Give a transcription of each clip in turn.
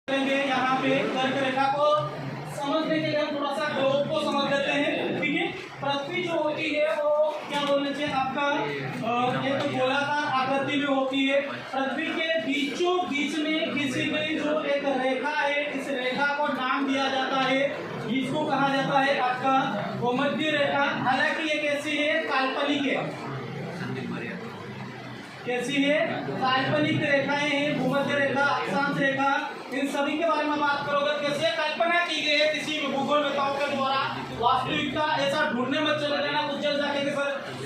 यहाँ पे कर्क रेखा को समझने के लिए हम थोड़ा सा ग्लोब को समझ लेते हैं। ठीक है, पृथ्वी जो होती है वो क्या बोलना चाहिए आपका ये तो गोलाकार आकृति में होती है। पृथ्वी के बीचों बीच में खींची गई जो एक रेखा है, इस रेखा को नाम दिया जाता है, इसको कहा जाता है आपका भूमध्य रेखा। हालांकि ये कैसी है, काल्पनिक है। कैसी है, काल्पनिक रेखाएं हैं। भूमध्य रेखा, अक्षांश रेखा, इन सभी के बारे में बात करोगे। कैसे कल्पना की गई है किसी भूगोल नेताओं के द्वारा, वास्तविकता ऐसा ढूंढने मत चले जाना कुछ जल जाके कि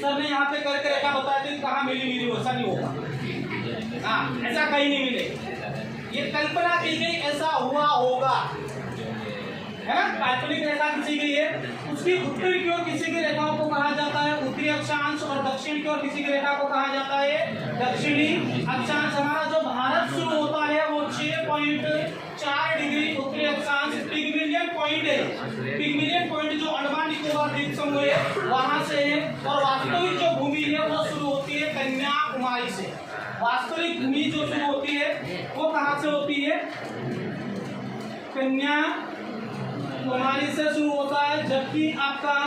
सर ने यहाँ पे कर्क रेखा बताई थी, कहाँ मिली मिली, ऐसा नहीं होगा। हाँ, ऐसा कहीं नहीं मिले, ये कल्पना की गई, ऐसा हुआ होगा, है ना। काल्पनिक रेखा खींची गई है, उसकी उत्तरी की ओर किसी की रेखाओं को कहा जाता है उत्तरी अक्षांश, और दक्षिण की ओर किसी की रेखा को कहा जाता है दक्षिणी अक्षांश। हमारा जो भारत शुरू होता है वो 6.4 डिग्री उत्तरी अक्षांश पिगमिलियन पॉइंट है। पिगमिलियन पॉइंट जो अंडमान निकोबार द्वीप समूह है वहां से है, और वास्तविक जो भूमि है वो शुरू होती है कन्याकुमारी से। वास्तविक भूमि जो शुरू होती है वो कहाँ से होती है, कन्याकुमारी से शुरू होता है। जबकि आपका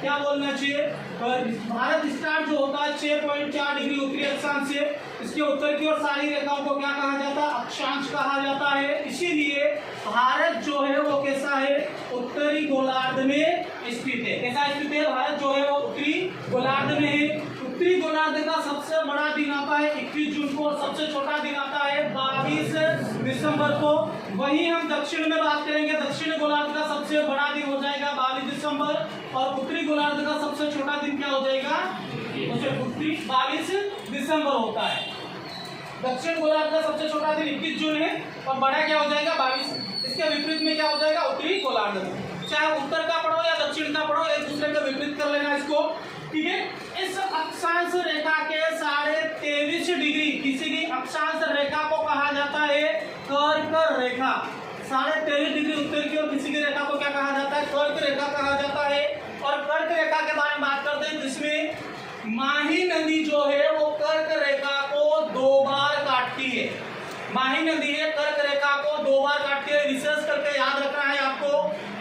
क्या बोलना चाहिए, भारत स्टार्ट जो होता है 6.4 डिग्री उत्तरी अक्षांश से, इसके उत्तर की ओर सारी रेखाओं को क्या कहा जाता है, अक्षांश कहा जाता है। इसीलिए भारत जो है वो कैसा है, उत्तरी गोलार्ध में स्थित है। कैसा स्थित है भारत जो है वो उत्तरी गोलार्ध में है। उत्तरी गोलार्ध का सबसे बड़ा दिन आता है 21 जून को, और सबसे छोटा दिन आता है 22 दिसंबर को। वहीं हम दक्षिण में बात करेंगे, दक्षिण गोलार्ध का सबसे बड़ा दिन हो जाएगा 22 दिसंबर, और उत्तरी गोलार्ध का सबसे छोटा दिन क्या हो जाएगा, उसे उत्तरी 22 दिसंबर होता है। दक्षिण गोलार्ध का सबसे छोटा दिन 21 जून है, और बड़ा क्या हो जाएगा 22। इसके विपरीत में क्या हो जाएगा, उत्तरी गोलार्ध में। चाहे उत्तर का पढ़ो या दक्षिण का पढ़ो, एक दूसरे का विपरीत कर लेना इसको। ठीक है, इस अक्षांश रेखा के 23.5 डिग्री किसी की अक्षांश रेखा को कहा जाता है कर्क रेखा। 23.5 डिग्री उत्तर की ओर किसी की रेखा को क्या कहा जाता है, कर्क रेखा कहा जाता है। और कर्क रेखा के बारे में बात करते हैं, जिसमें माही नदी जो है वो कर्क रेखा को 2 बार काटती है। माही नदी है कर्क रेखा को 2 बार काटती है। विशेष करके याद रखना है आपको,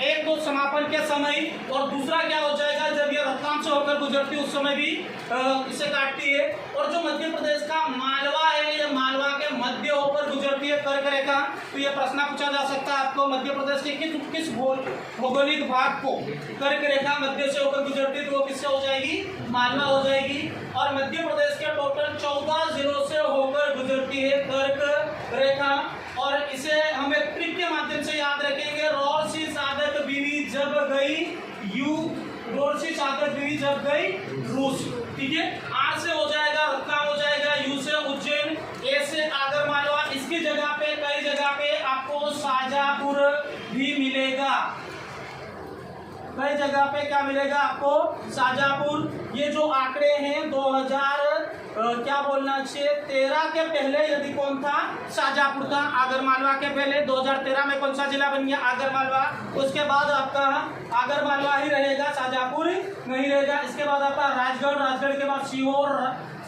एक तो समापन के समय, और दूसरा क्या हो जाएगा जब ये रतलाम से होकर गुजरती है उस समय भी इसे काटती है। और जो मध्य प्रदेश का मालवा है, ये मालवा के मध्य होकर गुजरती है कर्क रेखा। तो ये प्रश्न पूछा जा सकता है आपको, मध्य प्रदेश के किस भौगोलिक भाग को कर्क रेखा मध्य से होकर गुजरती है, तो वो किससे हो जाएगी, मालवा हो जाएगी। और मध्य प्रदेश के टोटल 14 जिलों से होकर गुजरती है कर्क रेखा। और इसे हम एक ट्रिक के माध्यम से याद रखेंगे, रोरसी साधक बीवी जब गई यू, रोरसी साधक बीवी जब गई रूस। ठीक है, आर से हो जाएगा रतलाम हो जाएगा, यू से उज्जैन, ए से आगर मालवा। इसकी जगह पे कई जगह पे आपको शाजापुर भी मिलेगा, कई जगह पे क्या मिलेगा आपको, शाजापुर। ये जो आंकड़े हैं 2000 क्या बोलना चाहिए 13 के पहले यदि कौन था, शाजापुर था। आगर मालवा के पहले 2013 में कौन सा जिला बन गया, आगर मालवा। उसके बाद आपका आगर मालवा ही रहेगा, शाजापुर नहीं रहेगा। इसके बाद आपका राजगढ़, राजगढ़ के बाद सीहोर,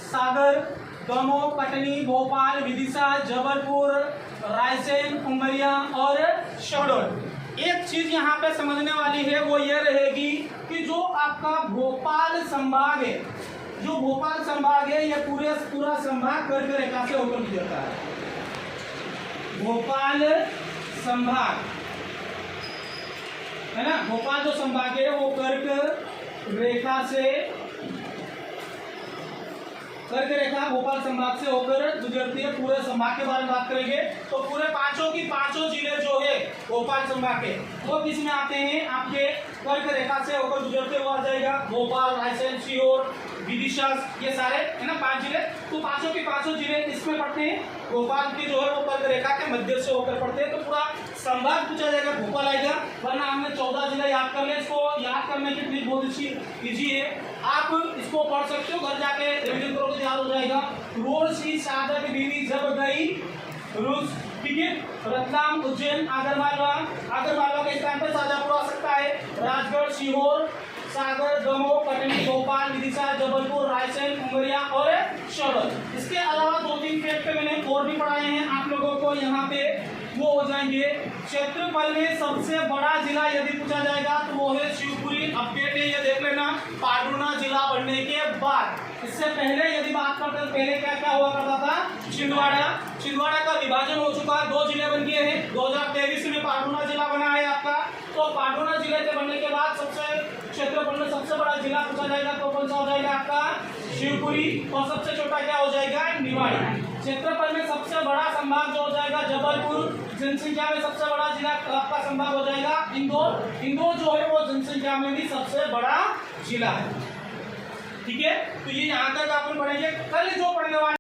सागर, दमोह, कटनी, भोपाल, विदिशा, जबलपुर, रायसेन, उमरिया और शहडोल। एक चीज यहाँ पे समझने वाली है वो ये रहेगी कि जो आपका भोपाल संभाग है, जो भोपाल संभाग है ये पूरा संभाग कर्क रेखा से होकर गुजरता है। भोपाल संभाग है ना, भोपाल जो संभाग है वो कर्क रेखा से, कर्क रेखा भोपाल संभाग से होकर गुजरती है। पूरे संभाग के बारे में बात करेंगे तो पूरे पांचों जिले जो है भोपाल संभाग के वो किस में आते हैं, आपके कर्क रेखा से होकर गुजरते हुआ जाएगा। भोपाल, रायसेन, सीहोर, विदिशा, ये सारे है ना 5 जिले। तो पांचों जिले इसमें पड़ते हैं, भोपाल की जो है वो कर्क रेखा के मध्य से होकर पड़ते हैं। तो पूरा संभाग पूछा जाएगा भोपाल आएगा, वरना हमने 14 जिला याद कर ले। इसको याद करने की ट्रिक बहुत अच्छी इजी है, आप इसको पढ़ सकते हो, घर जाके रिवीजन करोगे याद हो जाएगा। रोरसी साधक बीवी जब गई रूस। ठीक है, रतलाम, उज्जैन, आगरमालवा के स्थान पर शाजापुर आ सकता है। राजगढ़, सीहोर, सागर, दमोह, कटनी, भोपाल, विदिशा, जबलपुर, रायसेन, उमरिया और शहडोल। इसके अलावा 2-3 फैक्ट मैंने और भी पढ़ाए हैं आप लोगों को यहाँ पे। वो हो जाएंगे। क्षेत्रफल में सबसे बड़ा जिला यदि पूछा जाएगा तो वो है शिवपुरी। अपडेट है ये देख लेना, पांडुना जिला बनने के बाद। इससे पहले यदि बात करते हैं, पहले क्या क्या हुआ करता था, छिंदवाड़ा का विभाजन हो चुका है, 2 जिले बन गए हैं। 2023 में पांडुना जिला बना है आपका। तो पांडुना जिले के बनने के बाद सबसे क्षेत्रफल में सबसे बड़ा जिला पूछा जाएगा तो कौन सा हो जाएगा आपका, शिवपुरी। और सबसे छोटा क्या हो जाएगा, निवाड़ी। क्षेत्रफल में सबसे बड़ा संभाग जो हो जाएगा जबलपुर। जनसंख्या में सबसे बड़ा जिला आपका संभाग हो जाएगा इंदौर। इंदौर जो है वो जनसंख्या में भी सबसे बड़ा जिला है। ठीक है, तो ये यहाँ तक अपन पढ़ेंगे। कल जो पढ़ने वाले